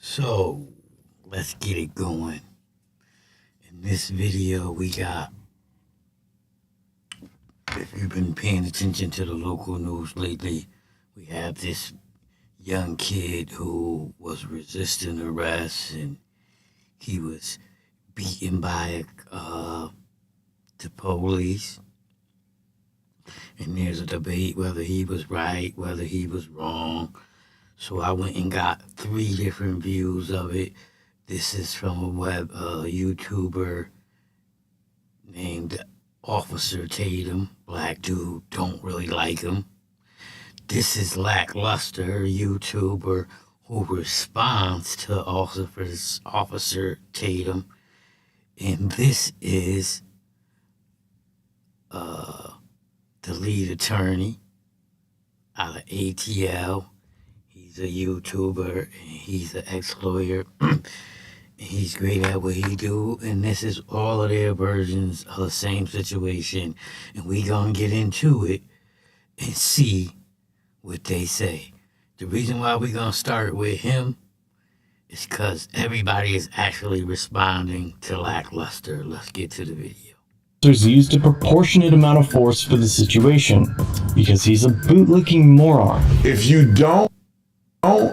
So let's get it going. In this video, we got, if you've been paying attention to the local news lately, we have this young kid who was resisting arrest and he was beaten by the police. And there's a debate whether he was right, whether he was wrong. So I went and got 3 different views of it. This is from a YouTuber named Officer Tatum. Black dude, don't really like him. This is Lackluster, YouTuber who responds to Officer Tatum. And this is the lead attorney out of ATL. He's a YouTuber and he's an ex-lawyer. He's great at what he do, and this is all of their versions of the same situation, and we gonna get into it and see what they say. The reason why we gonna start with him is because everybody is actually responding to Lackluster. Let's get to the video. Officers used a proportionate amount of force for the situation because he's a bootlicking moron. If you don't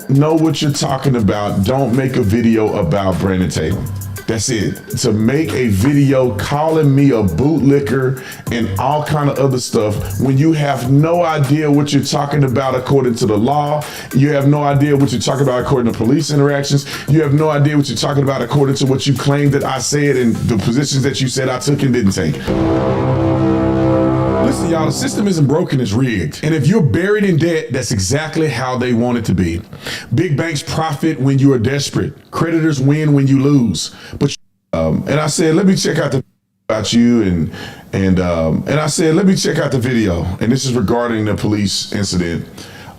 know what you're talking about, don't make a video about Brandon Tatum. That's it. To make a video calling me a bootlicker and all kind of other stuff when you have no idea what you're talking about according to the law, you have no idea what you're talking about according to police interactions, you have no idea what you're talking about according to what you claim that I said and the positions that you said I took and didn't take. Listen, y'all, the system isn't broken, it's rigged. And if you're buried in debt, that's exactly how they want it to be. Big banks profit when you are desperate. Creditors win when you lose. But and I said, let me check out the about you and I said, let me check out the video. And this is regarding the police incident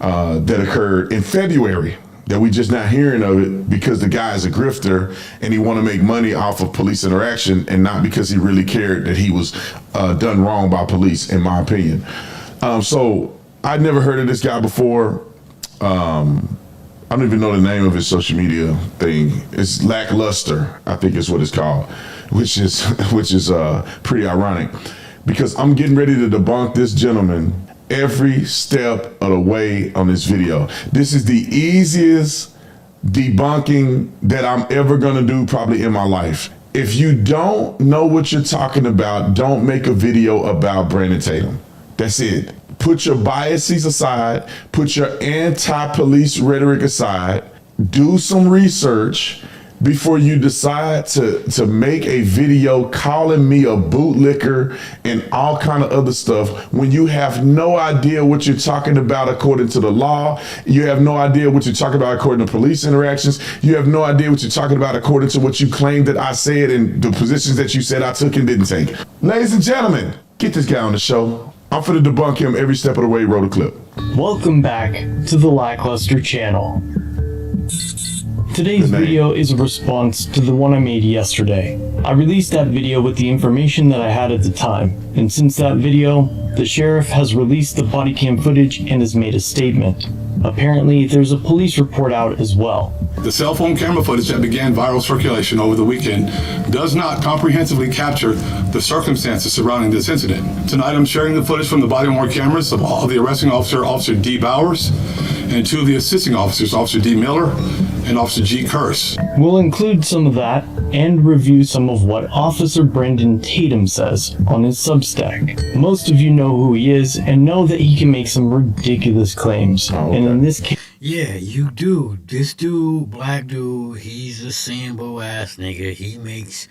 that occurred in February. That we just not hearing of it because the guy is a grifter and he want to make money off of police interaction and not because he really cared that he was done wrong by police, in my opinion. So I'd never heard of this guy before. I don't even know the name of his social media thing. It's Lackluster, I think is what it's called, which is pretty ironic because I'm getting ready to debunk this gentleman every step of the way on this video. This is the easiest debunking that I'm ever gonna do probably in my life. If you don't know what you're talking about, don't make a video about Brandon Tatum. That's it. Put your biases aside, put your anti-police rhetoric aside, do some research before you decide to make a video calling me a bootlicker and all kind of other stuff when you have no idea what you're talking about according to the law. You have no idea what you're talking about according to police interactions. You have no idea what you're talking about according to what you claimed that I said and the positions that you said I took and didn't take. Ladies and gentlemen, get this guy on the show. I'm finna debunk him every step of the way. Roll the clip. Welcome back to the Lackluster channel. Today's video is a response to the one I made yesterday. I released that video with the information that I had at the time, and since that video, the sheriff has released the body cam footage and has made a statement. Apparently, there's a police report out as well. The cell phone camera footage that began viral circulation over the weekend does not comprehensively capture the circumstances surrounding this incident. Tonight, I'm sharing the footage from the body-worn cameras of the arresting officer, Officer D. Bowers, and 2 of the assisting officers, Officer D. Miller and Officer G. Curse. We'll include some of that and review some of what Officer Brandon Tatum says on his Substack. Most of you know who he is and know that he can make some ridiculous claims. And in this case, Yeah, you do. This dude, black dude, he's a Sambo ass nigga. He makes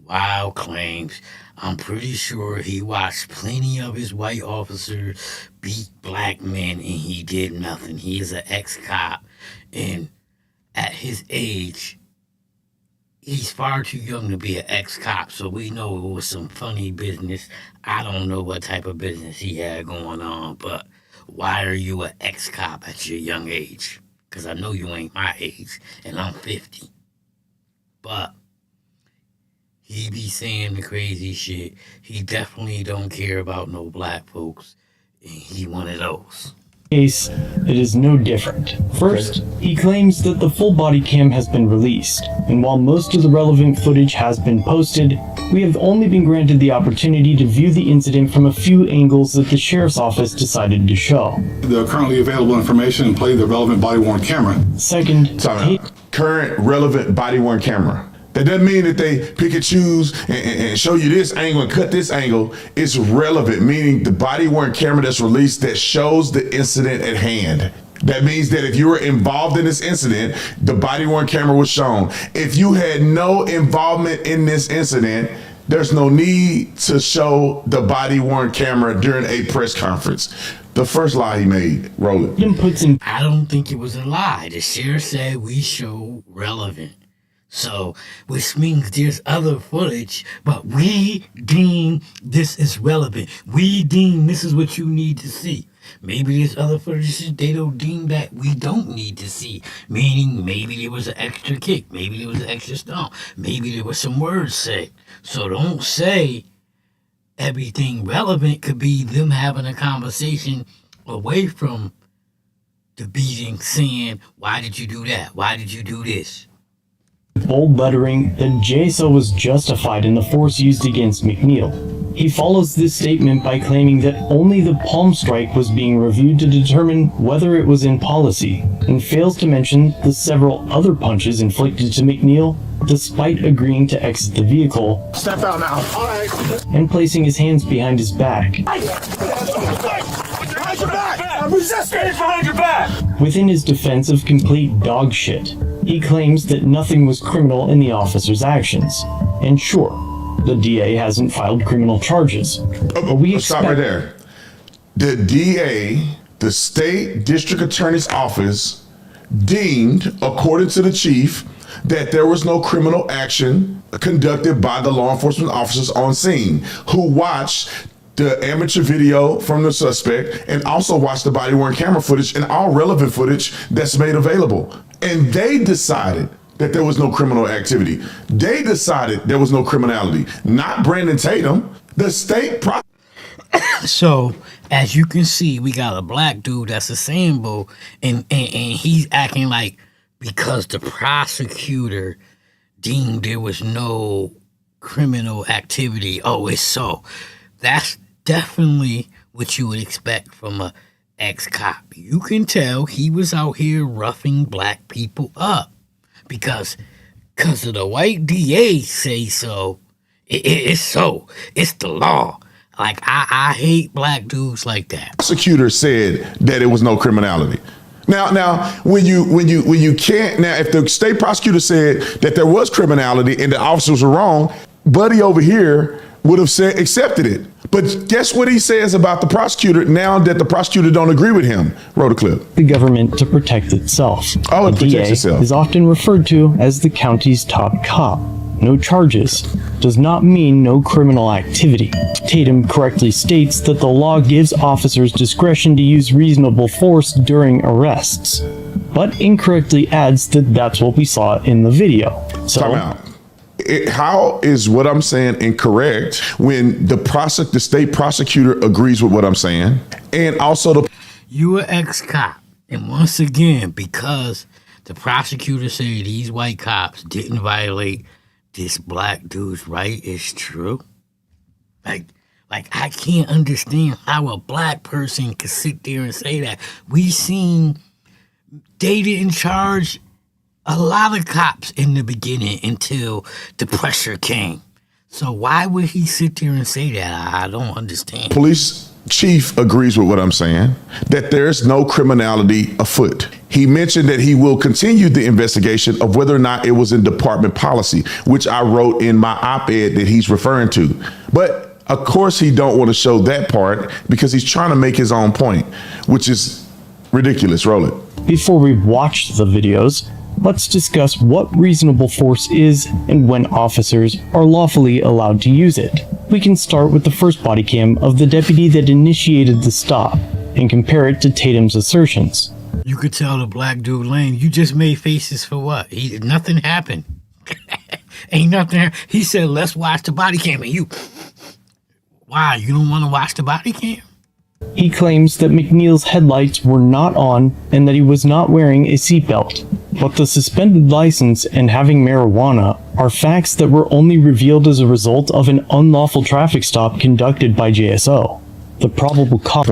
wild claims. I'm pretty sure he watched plenty of his white officers beat black men and he did nothing. He is an ex-cop, and at his age, he's far too young to be an ex-cop, so we know it was some funny business. I don't know what type of business he had going on, but why are you an ex-cop at your young age? Because I know you ain't my age, and I'm 50. But he be saying the crazy shit. He definitely don't care about no black folks, and he one of those. case, it is no different. First, he claims that the full body cam has been released, and while most of the relevant footage has been posted, we have only been granted the opportunity to view the incident from a few angles that the sheriff's office decided to show. The currently available information and play the relevant body-worn camera. Second, Current relevant body-worn camera. That doesn't mean that they pick and choose and show you this angle and cut this angle. It's relevant, meaning the body-worn camera that's released that shows the incident at hand. That means that if you were involved in this incident, the body-worn camera was shown. If you had no involvement in this incident, there's no need to show the body-worn camera during a press conference. The first lie he made, roll it. I don't think it was a lie. The sheriff said we show relevant. So, which means there's other footage, but we deem this is relevant. We deem this is what you need to see. Maybe there's other footage they don't deem that we don't need to see. Meaning maybe there was an extra kick. Maybe there was an extra stomp. Maybe there was some words said. So don't say everything relevant could be them having a conversation away from the beating, saying, why did you do that? Why did you do this? Bold lettering that JSO was justified in the force used against McNeil. He follows this statement by claiming that only the palm strike was being reviewed to determine whether it was in policy, and fails to mention the several other punches inflicted to McNeil despite agreeing to exit the vehicle. Step out now. All right. And placing his hands behind his back. Behind your back! I'm resisting! Behind your back! Within his defense of complete dog shit, he claims that nothing was criminal in the officer's actions. And sure, the DA hasn't filed criminal charges. But we Stop right there. The DA, the state district attorney's office, deemed, according to the chief, that there was no criminal action conducted by the law enforcement officers on scene, who watched the amateur video from the suspect and also watched the body-worn camera footage and all relevant footage that's made available. And they decided that there was no criminal activity. They decided there was no criminality, not Brandon Tatum. The state So, as you can see, we got a black dude that's a Sambo, and he's acting like because the prosecutor deemed there was no criminal activity. Oh, it's so. That's definitely what you would expect from a ex-cop. You can tell he was out here roughing black people up because of the white DA say so. It's so. It's the law. Like, I hate black dudes like that. Prosecutor said that it was no criminality. Now, when you can't, now if the state prosecutor said that there was criminality and the officers were wrong, Buddy over here would have said accepted it. But guess what he says about the prosecutor now that the prosecutor don't agree with him? Roll the clip. The government to protect itself. Oh, it the protects DA itself. is often referred to as the county's top cop. No charges does not mean no criminal activity. Tatum correctly states that the law gives officers discretion to use reasonable force during arrests, but incorrectly adds that that's what we saw in the video. So, Time out. How is what I'm saying incorrect when the state prosecutor agrees with what I'm saying, and also You an ex-cop, and once again, because the prosecutor said these white cops didn't violate this black dude's right, is true. Like I can't understand how a black person could sit there and say that. We seen they didn't charge a lot of cops in the beginning until the pressure came. So why would he sit there and say that? I don't understand. police chief agrees with what I'm saying, that there's no criminality afoot. He mentioned that he will continue the investigation of whether or not it was in department policy, which I wrote in my op-ed that he's referring to. But of course he don't want to show that part because he's trying to make his own point, which is ridiculous. Roll it. before we watch the videos, let's discuss what reasonable force is and when officers are lawfully allowed to use it. We can start with the first body cam of the deputy that initiated the stop and compare it to Tatum's assertions. You could tell the black dude lame. You just made faces for what? Nothing happened. Ain't nothing. He said, let's watch the body cam. And you, why? You don't want to watch the body cam? He claims that McNeil's headlights were not on and that he was not wearing a seatbelt. But the suspended license and having marijuana are facts that were only revealed as a result of an unlawful traffic stop conducted by JSO. The probable cause.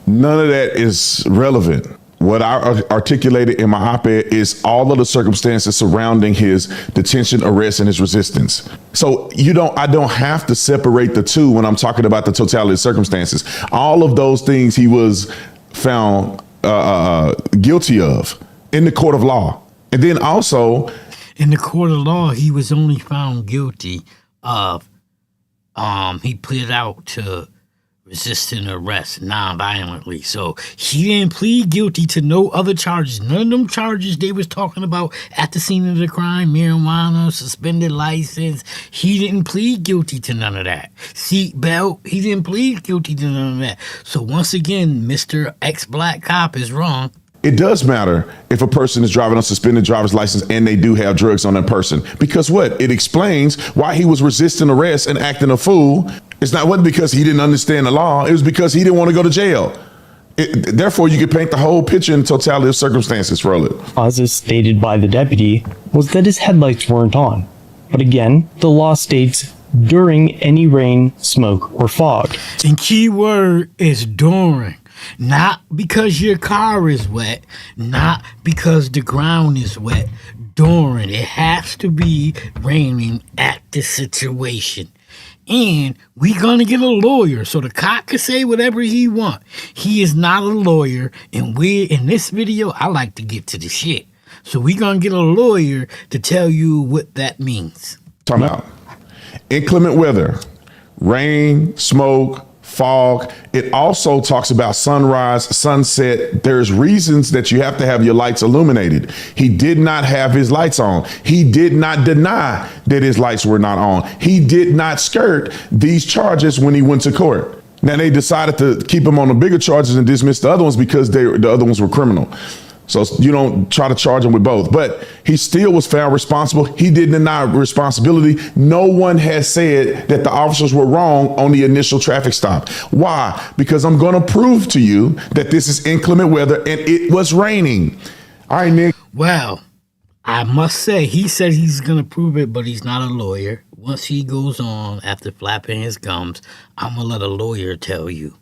None of that is relevant. What I articulated in my op-ed is all of the circumstances surrounding his detention, arrest, and his resistance. So I don't have to separate the two when I'm talking about the totality of circumstances. All of those things he was found guilty of in the court of law. And then also in the court of law, he was only found guilty of, he pleaded out to resisting arrest non-violently. So he didn't plead guilty to no other charges. None of them charges they was talking about at the scene of the crime, marijuana, suspended license. He didn't plead guilty to none of that. Seat belt, he didn't plead guilty to none of that. So once again, Mr. Ex-Black Cop is wrong. It does matter if a person is driving on suspended driver's license and they do have drugs on that person. Because what? It explains why he was resisting arrest and acting a fool. Wasn't because he didn't understand the law. It was because he didn't want to go to jail. Therefore, you could paint the whole picture in totality of circumstances for it. As stated by the deputy, was that his headlights weren't on. But again, the law states during any rain, smoke, or fog. And key word is during. Not because your car is wet, not because the ground is wet. During. It has to be raining at the situation. And we're going to get a lawyer so the cop can say whatever he want. He is not a lawyer. And in this video, I like to get to the shit. So we're going to get a lawyer to tell you what that means. Talking about inclement weather, rain, smoke, fog. It also talks about sunrise, sunset. There's reasons that you have to have your lights illuminated. He did not have his lights on. He did not deny that his lights were not on. He did not skirt these charges when he went to court. Now they decided to keep him on the bigger charges and dismiss the other ones because the other ones were criminal. So you don't try to charge him with both, but he still was found responsible. He didn't deny responsibility. No one has said that the officers were wrong on the initial traffic stop. Why? Because I'm going to prove to you that this is inclement weather and it was raining. All right, Nick. Well, I must say, he said he's going to prove it, but he's not a lawyer. Once he goes on after flapping his gums, I'm going to let a lawyer tell you.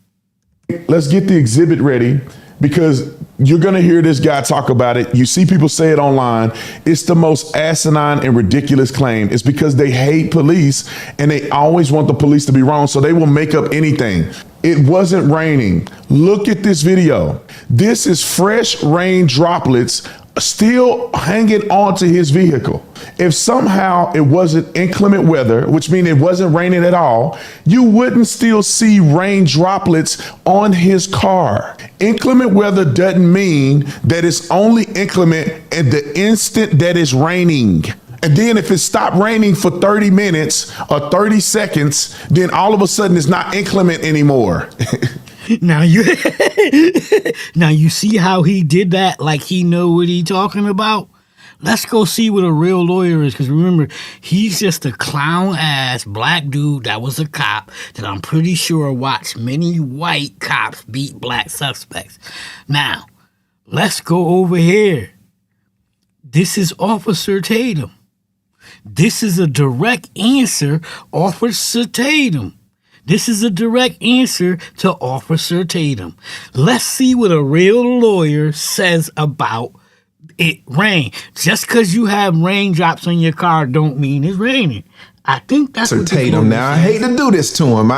Let's get the exhibit ready because you're going to hear this guy talk about it. You see people say it online. It's the most asinine and ridiculous claim. It's because they hate police and they always want the police to be wrong. So they will make up anything. It wasn't raining. Look at this video. This is fresh rain droplets still hanging onto his vehicle. If somehow it wasn't inclement weather, which means it wasn't raining at all, you wouldn't still see rain droplets on his car. Inclement weather doesn't mean that it's only inclement at the instant that it's raining. And then if it stopped raining for 30 minutes or 30 seconds, then all of a sudden it's not inclement anymore. Now you see how he did that like he know what he talking about? Let's go see what a real lawyer is, because remember, he's just a clown-ass black dude that was a cop that I'm pretty sure watched many white cops beat black suspects. Now, let's go over here. This is Officer Tatum. This is a direct answer, Officer Tatum. This is a direct answer to Officer Tatum. Let's see what a real lawyer says about it rain. Just because you have raindrops on your car don't mean it's raining. I think that's what Tatum. Now, I hate to do this to him.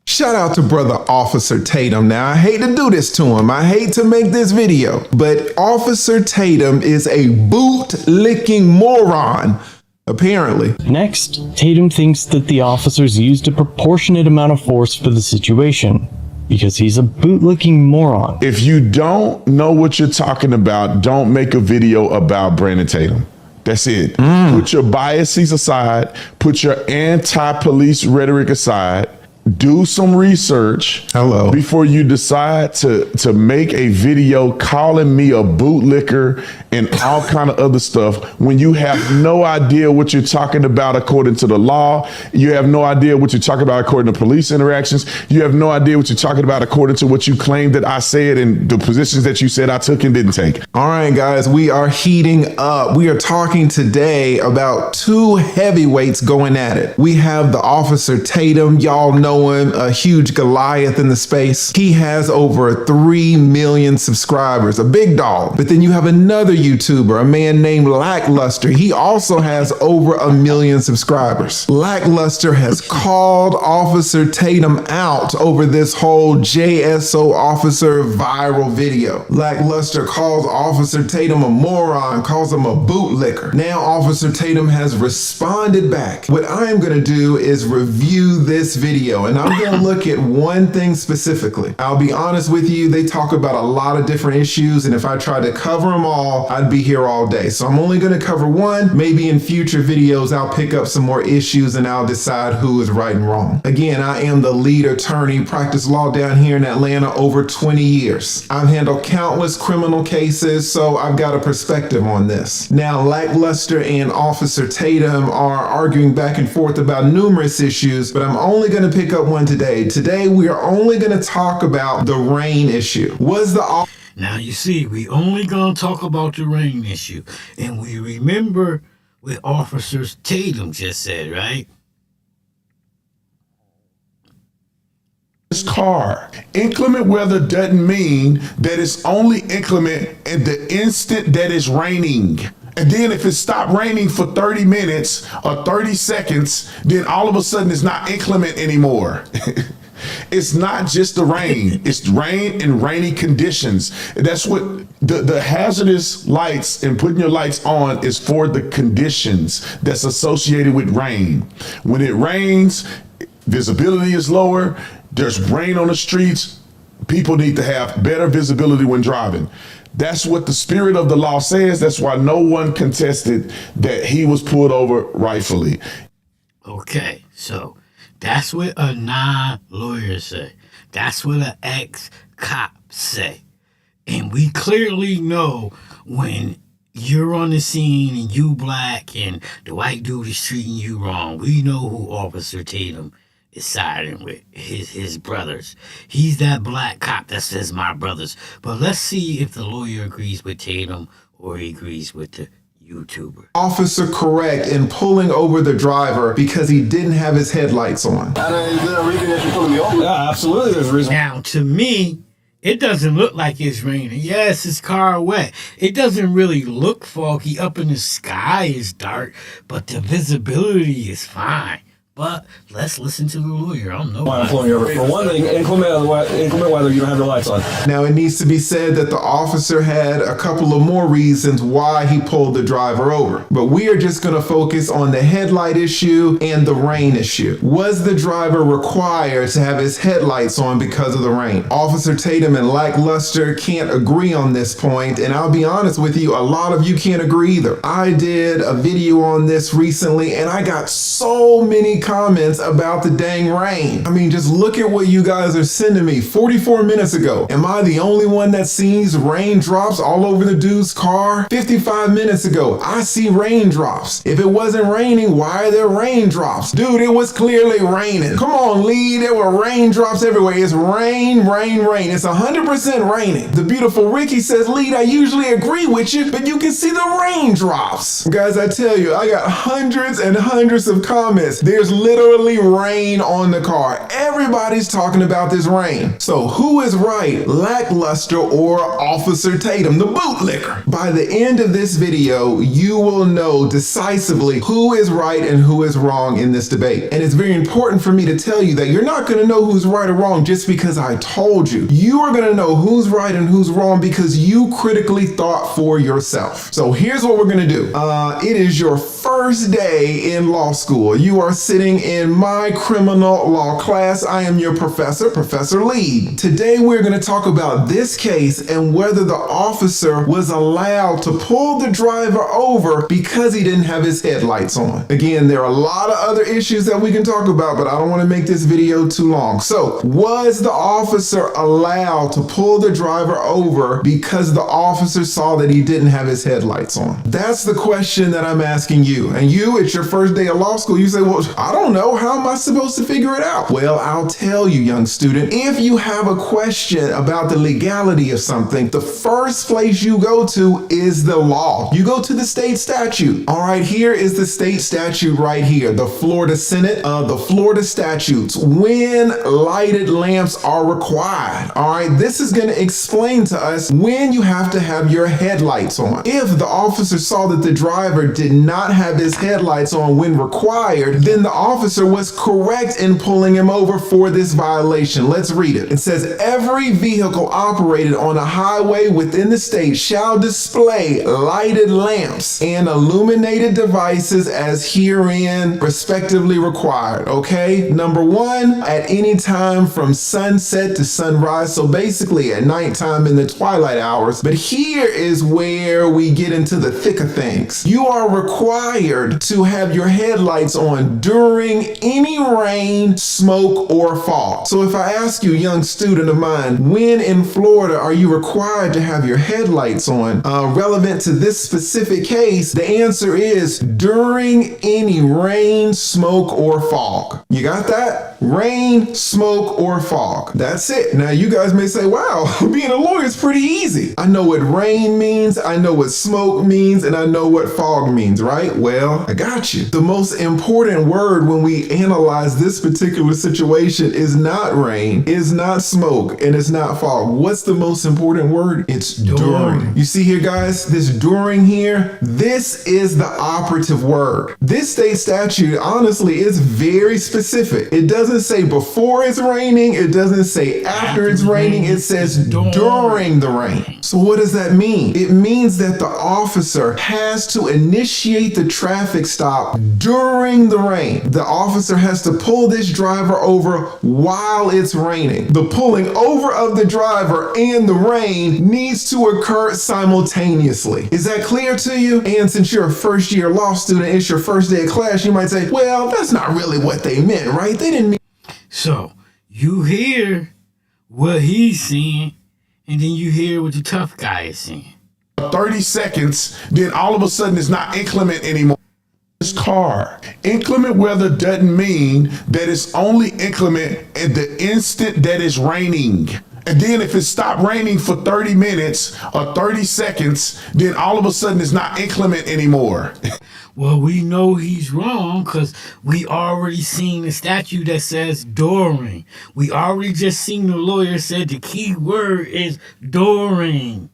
Shout out to brother Officer Tatum. Now, I hate to do this to him. I hate to make this video, but Officer Tatum is a boot-licking moron. Apparently. Next, Tatum thinks that the officers used a proportionate amount of force for the situation, because he's a bootlicking moron. If you don't know what you're talking about, don't make a video about Brandon Tatum. That's it. Put your biases aside, put your anti-police rhetoric aside, do some research. Hello. Before you decide to make a video calling me a bootlicker and all kind of other stuff when you have no idea what you're talking about according to the law. You have no idea what you're talking about according to police interactions. You have no idea what you're talking about according to what you claimed that I said and the positions that you said I took and didn't take. All right, guys, we are heating up. We are talking today about two heavyweights going at it. We have the Officer Tatum. Y'all know him, a huge Goliath in the space. He has over 3 million subscribers, a big dog. But then you have another YouTuber, a man named Lackluster. He also has over 1 million subscribers. Lackluster has called Officer Tatum out over this whole JSO officer viral video. Lackluster calls Officer Tatum a moron, calls him a bootlicker. Now Officer Tatum has responded back. What I am gonna do is review this video, and I'm gonna look at one thing specifically. I'll be honest with you, they talk about a lot of different issues, and if I tried to cover them all, I'd be here all day. So I'm only gonna cover one. Maybe in future videos, I'll pick up some more issues and I'll decide who is right and wrong. Again, I am the lead attorney, practice law down here in Atlanta over 20 years. I've handled countless criminal cases, so I've got a perspective on this. Now, Lackluster and Officer Tatum are arguing back and forth about numerous issues, but I'm only gonna pick up one today. Today, we are only gonna talk about the rain issue. Was the Now, you see, we only gonna talk about the rain issue. And we remember what Officer Tatum just said, right? This car. Inclement weather doesn't mean that it's only inclement at the instant that it's raining. And then if it stopped raining for 30 minutes or 30 seconds, then all of a sudden it's not inclement anymore. It's not just the rain. It's rain and rainy conditions. That's what the hazardous lights and putting your lights on is for, the conditions that's associated with rain. When it rains, visibility is lower. There's rain on the streets. People need to have better visibility when driving. That's what the spirit of the law says. That's why no one contested that he was pulled over rightfully. Okay, so that's what a non-lawyer say. That's what an ex-cop say. And we clearly know when you're on the scene and you black and the white dude is treating you wrong. We know who Officer Tatum is siding with, his brothers. He's that black cop that says my brothers. But let's see if the lawyer agrees with Tatum or he agrees with the YouTuber. officer correct in pulling over the driver because he didn't have his headlights on? Is there a reason that you're pulling me over? Yeah, absolutely. There's a reason. Now, to me, it doesn't look like it's raining. Yes, his car wet. It doesn't really look foggy. Up in the sky is dark, but the visibility is fine. But let's listen to the lawyer. I don't know. Why I'm pulling you over. For one thing, inclement weather, you don't have your lights on. Now, it needs to be said that the officer had a couple of more reasons why he pulled the driver over. But we are just going to focus on the headlight issue and the rain issue. Was the driver required to have his headlights on because of the rain? Officer Tatum and Lackluster can't agree on this point, and I'll be honest with you, a lot of you can't agree either. I did a video on this recently, and I got so many comments about the dang rain. I mean, just look at what you guys are sending me 44 minutes ago. Am I the only one that sees raindrops all over the dude's car? 55 minutes ago, I see raindrops. If it wasn't raining, why are there raindrops? Dude, it was clearly raining. Come on, Lee, there were raindrops everywhere. It's rain, rain, rain. It's 100% raining. The beautiful Ricky says, Lee, I usually agree with you, but you can see the raindrops. Guys, I tell you, I got hundreds and hundreds of comments. There's literally rain on the car. Everybody's talking about this rain. So who is right, Lackluster or Officer Tatum, the bootlicker? By the end of this video, you will know decisively who is right and who is wrong in this debate. And it's very important for me to tell you that you're not going to know who's right or wrong just because I told you. You are going to know who's right and who's wrong because you critically thought for yourself. So here's what we're going to do. It is your first day in law school. You are sitting learning in my criminal law class. I am your professor, Professor Lee. Today we're going to talk about this case and whether the officer was allowed to pull the driver over because he didn't have his headlights on. Again, there are a lot of other issues that we can talk about, but I don't want to make this video too long. So, was the officer allowed to pull the driver over because the officer saw that he didn't have his headlights on? That's the question that I'm asking you. And you, it's your first day of law school, you say, well, I don't know. How am I supposed to figure it out? Well, I'll tell you, young student, if you have a question about the legality of something, the first place you go to is the law. You go to the state statute. All right, here is the state statute right here. The Florida Senate, the Florida statutes, when lighted lamps are required. All right, this is going to explain to us when you have to have your headlights on. If the officer saw that the driver did not have his headlights on when required, then the officer was correct in pulling him over for this violation. Let's read it. It says, every vehicle operated on a highway within the state shall display lighted lamps and illuminated devices as herein respectively required. Okay, number one, at any time from sunset to sunrise. So basically at nighttime in the twilight hours. But here is where we get into the thick of things. You are required to have your headlights on during any rain, smoke, or fog. So if I ask you, young student of mine, when in Florida are you required to have your headlights on? Relevant to this specific case, the answer is during any rain, smoke, or fog. You got that? Rain, smoke, or fog. That's it. Now you guys may say, wow, being a lawyer is pretty easy. I know what rain means, I know what smoke means, and I know what fog means, right? Well, I got you. The most important word when we analyze this particular situation is not rain, is not smoke, and it's not fog. What's the most important word? It's during. You see here, guys, this during here, this is the operative word. This state statute, honestly, is very specific. It doesn't say before it's raining. It doesn't say after it's raining. It says during the rain. So what does that mean? It means that the officer has to initiate the traffic stop during the rain. The officer has to pull this driver over while it's raining. The pulling over of the driver and the rain needs to occur simultaneously. Is that clear to you? And since you're a first year law student, it's your first day of class, you might say, well, that's not really what they meant, right? They didn't mean. So you hear what he's saying, and then you hear what the tough guy is saying. 30 seconds, then all of a sudden it's not inclement anymore. This car. Inclement weather doesn't mean that it's only inclement at the instant that it's raining. And then if it stopped raining for 30 minutes or 30 seconds, then all of a sudden it's not inclement anymore. Well, we know he's wrong because we already seen the statute that says during. We already just seen the lawyer said the key word is during.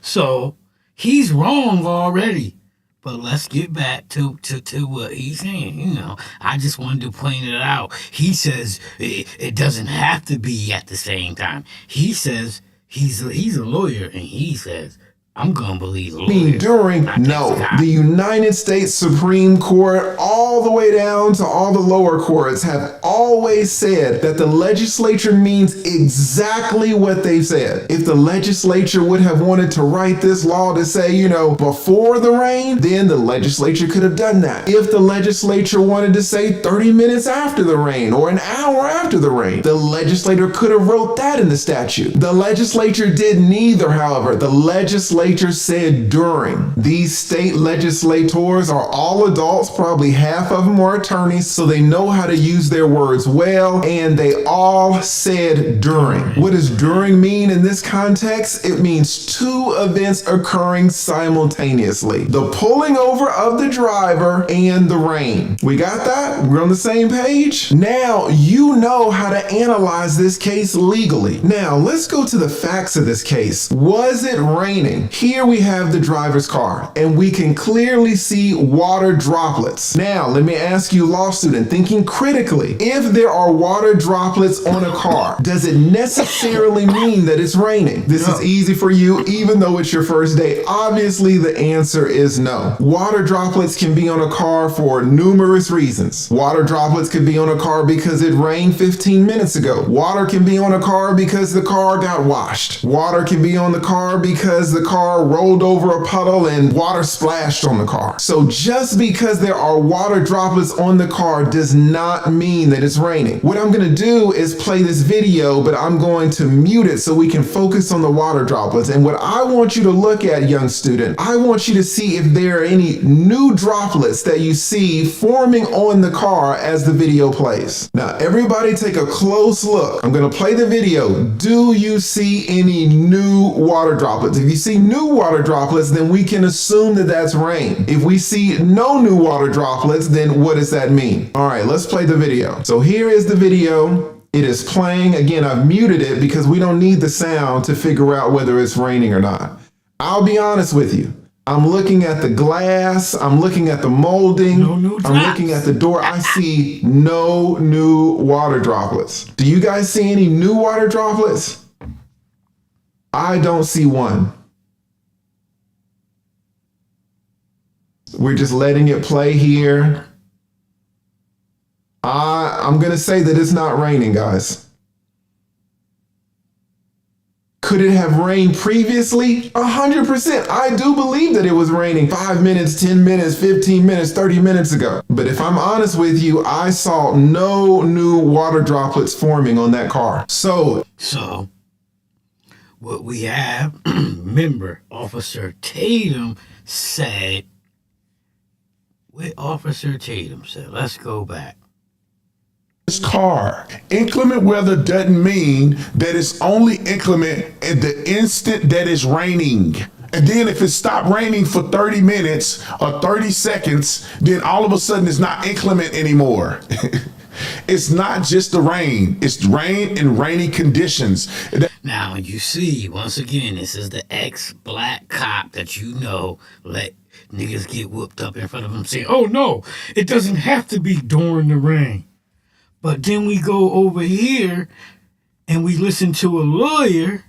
So he's wrong already. But let's get back to what he's saying. You know, I just wanted to point it out. He says it doesn't have to be at the same time. He says he's a lawyer, and he says, I'm gonna believe the lawyer. During, no. The United States Supreme Court, all the way down to all the lower courts, have always said that the legislature means exactly what they've said. If the legislature would have wanted to write this law to say, you know, before the rain, then the legislature could have done that. If the legislature wanted to say 30 minutes after the rain or an hour after the rain, the legislator could have wrote that in the statute. The legislature did neither, however. The legislature said during. These state legislators are all adults, probably half of them are attorneys, so they know how to use their words well, and they all said during. What does during mean in this context? It means two events occurring simultaneously. The pulling over of the driver and the rain. We got that? We're on the same page? Now you know how to analyze this case legally. Now let's go to the facts of this case. Was it raining? Here we have the driver's car, and we can clearly see water droplets. Now, let me ask you, law student, thinking critically, if there are water droplets on a car, does it necessarily mean that it's raining? This is easy for you, even though it's your first day. Obviously, the answer is no. Water droplets can be on a car for numerous reasons. Water droplets could be on a car because it rained 15 minutes ago. Water can be on a car because the car got washed. Water can be on the car because the car rolled over a puddle and water splashed on the car. So just because there are water droplets on the car does not mean that it's raining. What I'm going to do is play this video, but I'm going to mute it so we can focus on the water droplets. And what I want you to look at, young student, I want you to see if there are any new droplets that you see forming on the car as the video plays. Now, everybody take a close look. I'm going to play the video. Do you see any new water droplets? If you see new water droplets, then we can assume that that's rain. If we see no new water droplets, then what does that mean? All right, let's play the video. So here is the video. It is playing. Again, I've muted it because we don't need the sound to figure out whether it's raining or not. I'll be honest with you. I'm looking at the glass. I'm looking at the molding. I'm looking at the door. I see no new water droplets. Do you guys see any new water droplets? I don't see one. We're just letting it play here. I'm going to say that it's not raining, guys. Could it have rained previously? 100%. I do believe that it was raining 5 minutes, 10 minutes, 15 minutes, 30 minutes ago. But if I'm honest with you, I saw no new water droplets forming on that car. So what we have, remember, Officer Tatum said, what Officer Tatum said, let's go back. This car. Inclement weather doesn't mean that it's only inclement at the instant that it's raining. And then if it stopped raining for 30 minutes or 30 seconds, then all of a sudden it's not inclement anymore. It's not just the rain. It's rain and rainy conditions. Now, you see, once again, this is the ex-black cop that you know let niggas get whooped up in front of him saying, oh, no, it doesn't have to be during the rain. But then we go over here and we listen to a lawyer,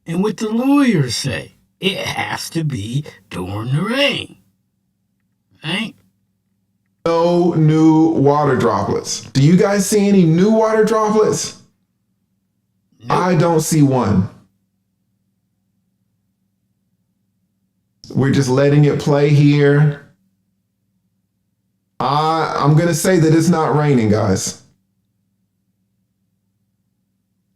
and what the lawyers say, it has to be during the rain, right? No new water droplets. Do you guys see any new water droplets? Nope. I don't see one. We're just letting it play here. I'm going to say that it's not raining, guys.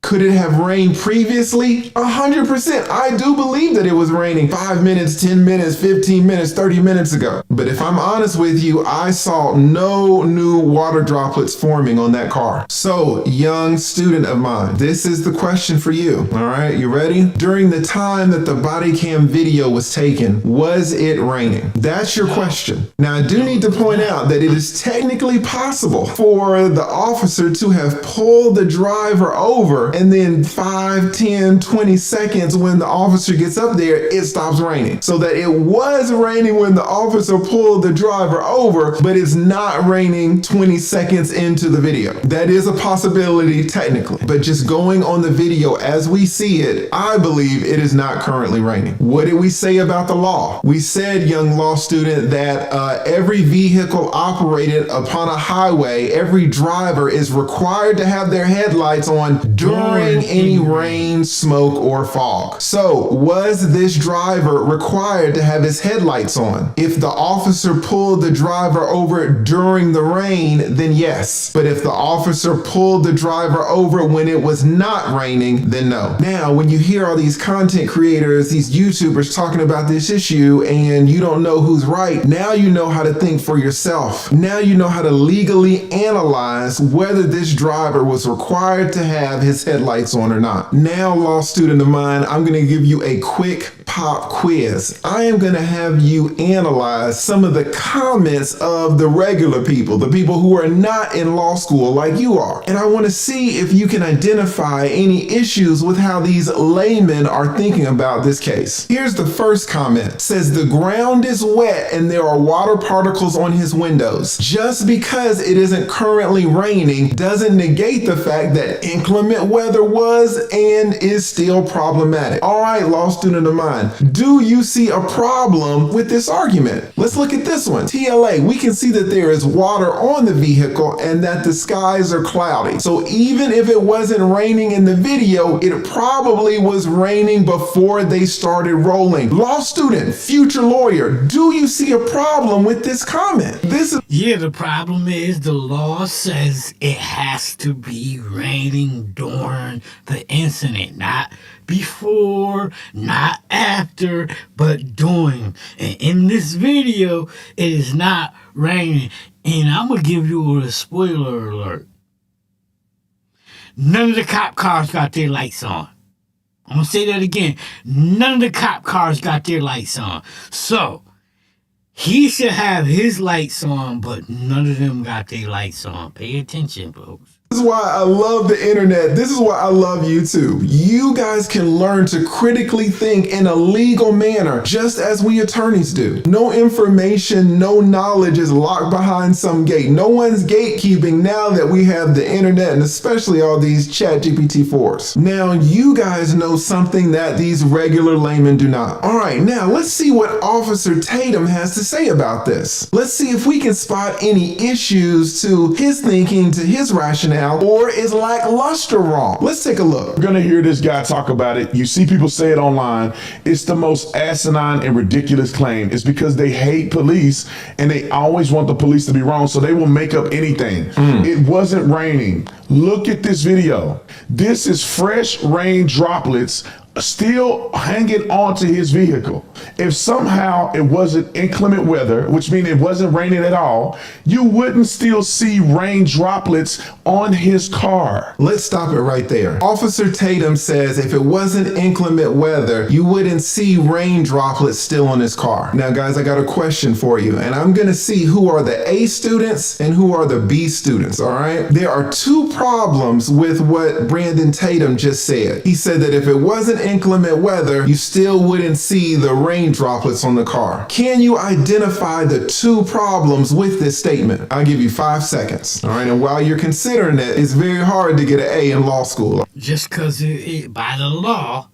Could it have rained previously? 100%. I do believe that it was raining 5 minutes, 10 minutes, 15 minutes, 30 minutes ago. But if I'm honest with you, I saw no new water droplets forming on that car. So, young student of mine, this is the question for you. All right, you ready? During the time that the body cam video was taken, was it raining? That's your question. Now, I do need to point out that it is technically possible for the officer to have pulled the driver over, and then 5, 10, 20 seconds when the officer gets up there, it stops raining. So that it was raining when the officer pulled the driver over, but it's not raining 20 seconds into the video. That is a possibility technically, but just going on the video as we see it, I believe it is not currently raining. What did we say about the law? We said, young law student, that every vehicle operated upon a highway, every driver is required to have their headlights on during any rain, smoke, or fog. So, was this driver required to have his headlights on? If the officer pulled the driver over during the rain, then yes. But if the officer pulled the driver over when it was not raining, then no. Now, when you hear all these content creators, these YouTubers talking about this issue, and you don't know who's right, now you know how to think for yourself. Now you know how to legally analyze whether this driver was required to have his headlights on or not. Now, law student of mine, I'm going to give you a quick pop quiz. I am going to have you analyze some of the comments of the regular people, the people who are not in law school like you are. And I want to see if you can identify any issues with how these laymen are thinking about this case. Here's the first comment. It says the ground is wet and there are water particles on his windows. Just because it isn't currently raining doesn't negate the fact that inclement weather was and is still problematic. All right, law student of mine, do you see a problem with this argument? Let's look at this one. TLA, we can see that there is water on the vehicle and that the skies are cloudy. So even if it wasn't raining in the video, it probably was raining before they started rolling. Law student, future lawyer, do you see a problem with this comment? Yeah, the problem is the law says it has to be raining during the incident, not before, not after, but during. And in this video, it is not raining. And I'm going to give you a spoiler alert. None of the cop cars got their lights on. I'm going to say that again. None of the cop cars got their lights on. So, he should have his lights on, but none of them got their lights on. Pay attention, folks. This is why I love the internet. This is why I love YouTube. You guys can learn to critically think in a legal manner, just as we attorneys do. No information, no knowledge is locked behind some gate. No one's gatekeeping now that we have the internet and especially all these ChatGPT-4s. Now, you guys know something that these regular laymen do not. All right, now let's see what Officer Tatum has to say about this. Let's see if we can spot any issues to his thinking, to his rationale, or is lackluster wrong? Let's take a look. You're gonna hear this guy talk about it. You see people say it online. It's the most asinine and ridiculous claim. It's because they hate police and they always want the police to be wrong, so they will make up anything. It wasn't raining. Look at this video. This is fresh rain droplets still hanging onto his vehicle. If somehow it wasn't inclement weather, which means it wasn't raining at all, you wouldn't still see rain droplets on his car. Let's stop it right there. Officer Tatum says if it wasn't inclement weather, you wouldn't see rain droplets still on his car. Now, guys, I got a question for you, and I'm gonna see who are the A students and who are the B students, all right? There are two problems with what Brandon Tatum just said. He said that if it wasn't inclement weather, you still wouldn't see the rain droplets on the car. Can you identify the two problems with this statement? I'll give you 5 seconds. All right, and while you're considering it, it's very hard to get an A in law school. Just because by the law,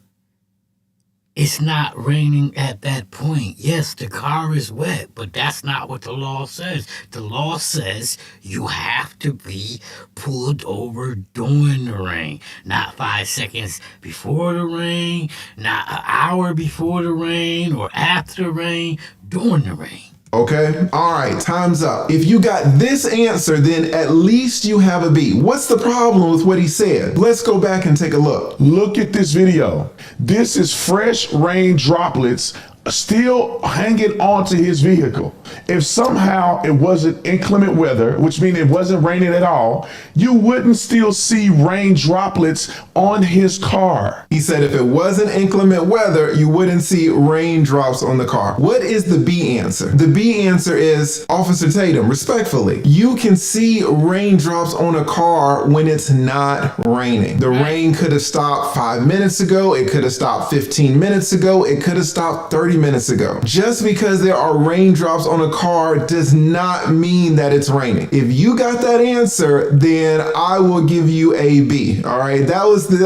it's not raining at that point. Yes, the car is wet, but that's not what the law says. The law says you have to be pulled over during the rain, not 5 seconds before the rain, not an hour before the rain or after the rain, during the rain. Okay, all right, time's up. If you got this answer, then at least you have a B. What's the problem with what he said? Let's go back and take a look. Look at this video. This is fresh rain droplets still hanging onto his vehicle. If somehow it wasn't inclement weather, which means it wasn't raining at all, you wouldn't still see rain droplets on his car. He said if it wasn't inclement weather, you wouldn't see raindrops on the car. What is the B answer? The B answer is, Officer Tatum, respectfully, you can see raindrops on a car when it's not raining. The rain could have stopped 5 minutes ago. It could have stopped 15 minutes ago. It could have stopped 30 minutes ago. Just because there are raindrops on a car does not mean that it's raining. If you got that answer, then I will give you a B. All right, that's the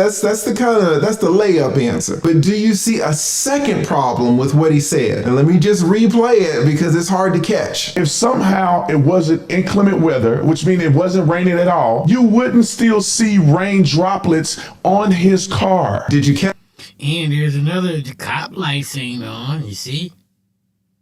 layup answer. But do you see a second problem with what he said? And let me just replay it because it's hard to catch. If somehow it wasn't inclement weather, which means it wasn't raining at all, you wouldn't still see rain droplets on his car. Did you catch? And there's another, the cop lights ain't on, you see?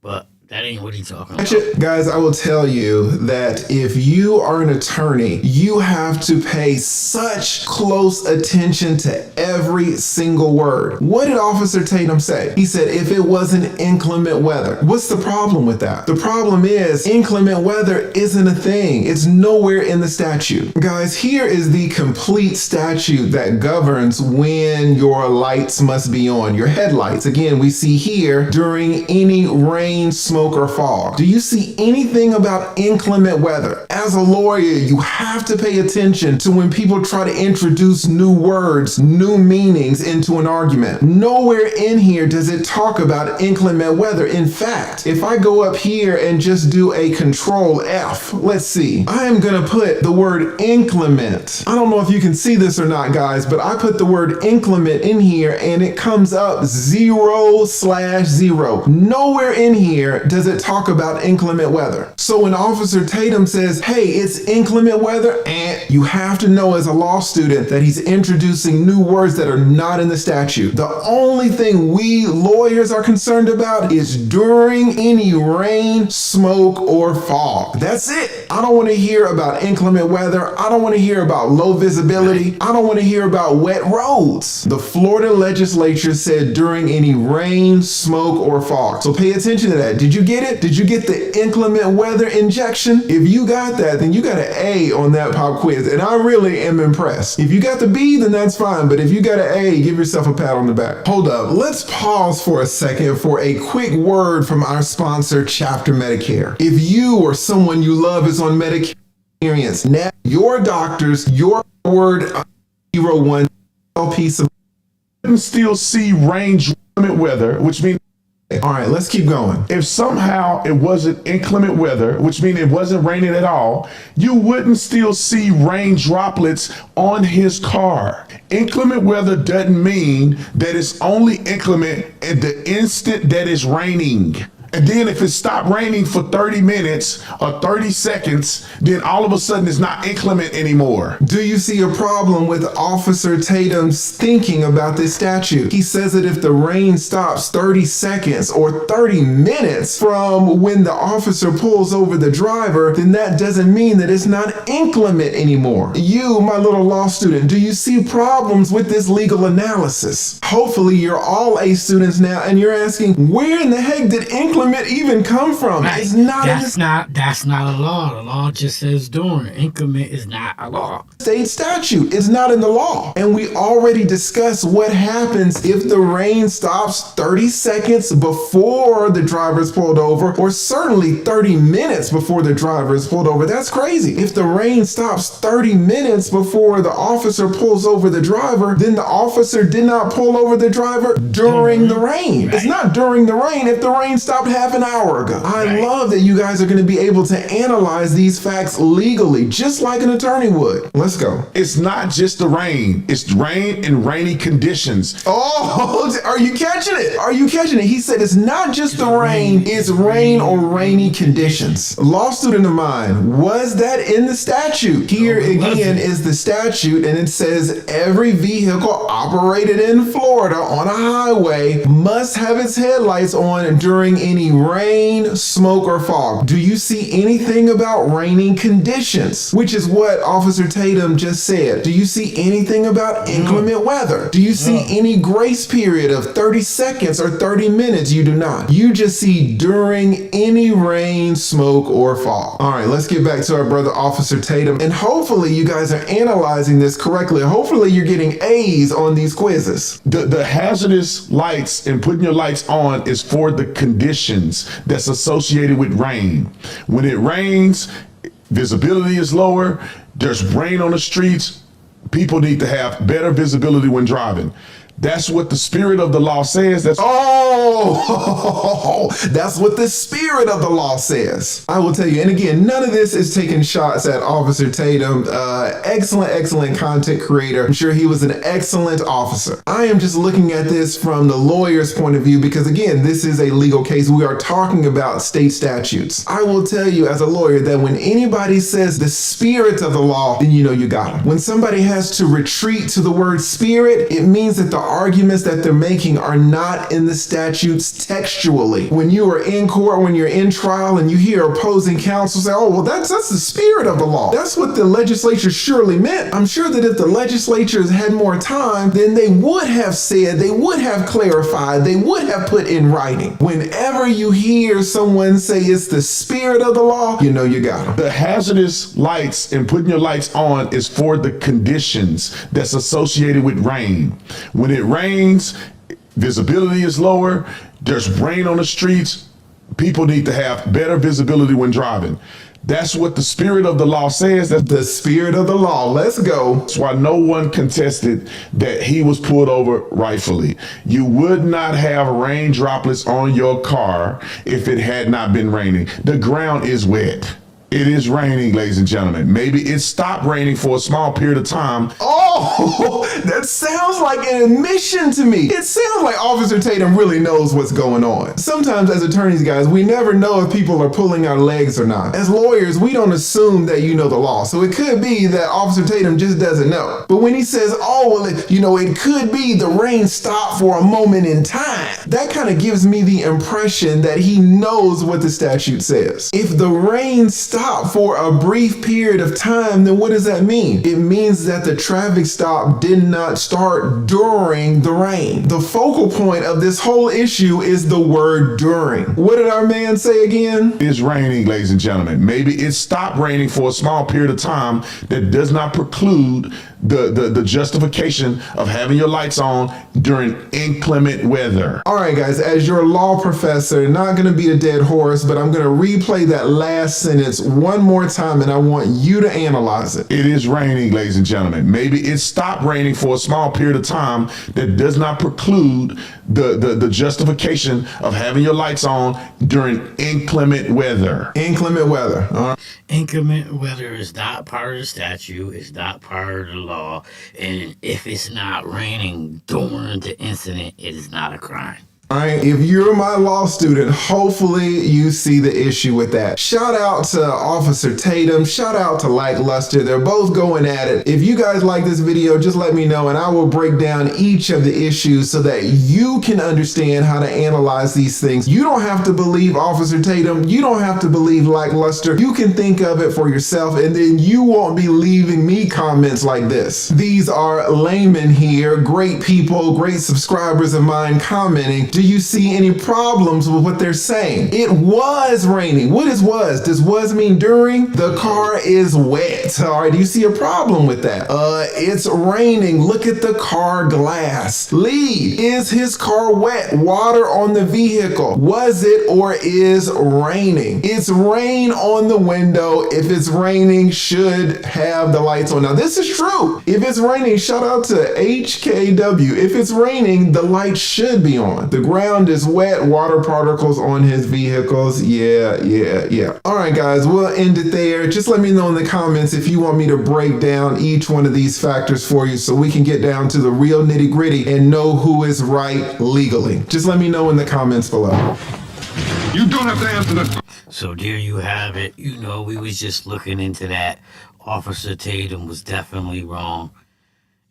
But That ain't what he's talking about. Guys, I will tell you that if you are an attorney, you have to pay such close attention to every single word. What did Officer Tatum say? He said, if it wasn't inclement weather. What's the problem with that? The problem is inclement weather isn't a thing. It's nowhere in the statute. Guys, here is the complete statute that governs when your lights must be on, your headlights. Again, we see here during any rain, smoke, or fog. Do you see anything about inclement weather? As a lawyer, you have to pay attention to when people try to introduce new words, new meanings into an argument. Nowhere in here does it talk about inclement weather. In fact, if I go up here and just do a Control F, let's see. I am going to put the word inclement. I don't know if you can see this or not, guys, but I put the word inclement in here and it comes up 0/0. Nowhere in here does it talk about inclement weather. So when Officer Tatum says, hey, it's inclement weather, and you have to know as a law student that he's introducing new words that are not in the statute. The only thing we lawyers are concerned about is during any rain, smoke, or fog. That's it. I don't want to hear about inclement weather. I don't want to hear about low visibility. I don't want to hear about wet roads. The Florida legislature said during any rain, smoke, or fog. So pay attention to that. Did you get it? Did you get the inclement weather injection? If you got that, then you got an A on that pop quiz, and I really am impressed. If you got the B, then that's fine, but if you got an A, give yourself a pat on the back. Hold up, let's pause for a second for a quick word from our sponsor, Chapter Medicare. If you or someone you love is on Medicare experience, now your doctors, your word 01 piece of Still see range limit weather, which means all right, let's keep going. if somehow it wasn't inclement weather, which means it wasn't raining at all, you wouldn't still see rain droplets on his car. Inclement weather doesn't mean that it's only inclement at the instant that it's raining. And then if it stopped raining for 30 minutes or 30 seconds, then all of a sudden it's not inclement anymore. Do you see a problem with Officer Tatum's thinking about this statute? He says that if the rain stops 30 seconds or 30 minutes from when the officer pulls over the driver, then that doesn't mean that it's not inclement anymore. You, my little law student, do you see problems with this legal analysis? Hopefully you're all A students now and you're asking, where in the heck did inclement even come from? Right. It's not That's not a law. The law just says during. Inclement is not a law. state statute. It's not in the law. And we already discussed what happens if the rain stops 30 seconds before the driver is pulled over, or certainly 30 minutes before the driver is pulled over. That's crazy. If the rain stops 30 minutes before the officer pulls over the driver, then the officer did not pull over the driver during the rain. It's not during the rain if the rain stopped half an hour ago. I love that you guys are going to be able to analyze these facts legally, just like an attorney would. Let's go. It's not just the rain. It's rain and rainy conditions. Oh, are you catching it? Are you catching it? He said it's not just the rain, it's rain or rainy conditions. Law student of mine, was that in the statute? Here again is the statute, and it says every vehicle operated in Florida on a highway must have its headlights on during any rain, smoke, or fog. Do you see anything about raining conditions? Which is what Officer Tatum just said. Do you see anything about inclement weather? Do you see any grace period of 30 seconds or 30 minutes? You do not. You just see during any rain, smoke, or fog. All right, let's get back to our brother Officer Tatum. And hopefully you guys are analyzing this correctly. Hopefully you're getting A's on these quizzes. The hazardous lights and putting your lights on is for the conditions that's associated with rain. When it rains, visibility is lower, there's rain on the streets, people need to have better visibility when driving. That's what the spirit of the law says. That's that's what the spirit of the law says. I will tell you, and again, none of this is taking shots at Officer Tatum. Excellent content creator. I'm sure he was an excellent officer. I am just looking at this from the lawyer's point of view because, again, this is a legal case. We are talking about state statutes. I will tell you as a lawyer that when anybody says the spirit of the law, then you know you got them. When somebody has to retreat to the word spirit, it means that the arguments that they're making are not in the statutes textually. When you are in court, when you're in trial and you hear opposing counsel say, oh, well, that's the spirit of the law. That's what the legislature surely meant. I'm sure that if the legislatures had more time, then they would have said, they would have clarified, they would have put in writing. Whenever you hear someone say it's the spirit of the law, you know you got them. The hazardous lights and putting your lights on is for the conditions that's associated with rain. When it rains, visibility is lower, there's rain on the streets, people need to have better visibility when driving. That's what the spirit of the law says. That's The spirit of the law. Let's go. That's why no one contested that he was pulled over rightfully. You would not have rain droplets on your car if it had not been raining. The ground is wet. It is raining, ladies and gentlemen. Maybe it stopped raining for a small period of time. Oh, that sounds like an admission to me. It sounds like Officer Tatum really knows what's going on. Sometimes as attorneys, guys, we never know if people are pulling our legs or not. As lawyers, we don't assume that you know the law. So it could be that Officer Tatum just doesn't know. But when he says, oh, well, it could be the rain stopped for a moment in time, that kind of gives me the impression that he knows what the statute says. If the rain stopped for a brief period of time, then what does that mean? It means that the traffic stop did not start during the rain. The focal point of this whole issue is the word during. What did our man say again? It is raining, ladies and gentlemen. Maybe it stopped raining for a small period of time. That does not preclude the justification of having your lights on during inclement weather. All right, guys, as your law professor, not going to be a dead horse, but I'm going to replay that last sentence one more time, and I want you to analyze it. It is raining, ladies and gentlemen. Maybe it stopped raining for a small period of time. That does not preclude the justification of having your lights on during inclement weather. Inclement weather. All right. Inclement weather is not part of the statute, it's not part of the law, and if it's not raining during the incident, it is not a crime. All right, if you're my law student, hopefully you see the issue with that. Shout out to Officer Tatum, shout out to Lackluster. They're both going at it. If you guys like this video, just let me know and I will break down each of the issues so that you can understand how to analyze these things. You don't have to believe Officer Tatum. You don't have to believe Lackluster. You can think of it for yourself and then you won't be leaving me comments like this. These are laymen here, great people, great subscribers of mine commenting. Do you see any problems with what they're saying? It was raining. What is was? Does was mean during? The car is wet. All right, do you see a problem with that? It's raining. Look at the car glass. Lee, is his car wet? Water on the vehicle. Was it or is raining? It's rain on the window. If it's raining, should have the lights on. Now, this is true. If it's raining, shout out to HKW. If it's raining, the lights should be on. The ground is wet, water particles on his vehicles. Yeah. All right, guys, we'll end it there. Just let me know in the comments if you want me to break down each one of these factors for you so we can get down to the real nitty gritty and know who is right legally. Just let me know in the comments below. You don't have to answer this. So there you have it. We was just looking into that. Officer Tatum was definitely wrong.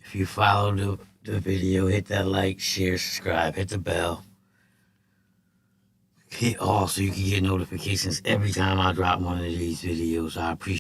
If you followed the video, hit that like, share, subscribe, hit the bell. Hit all so you can get notifications every time I drop one of these videos. I appreciate it.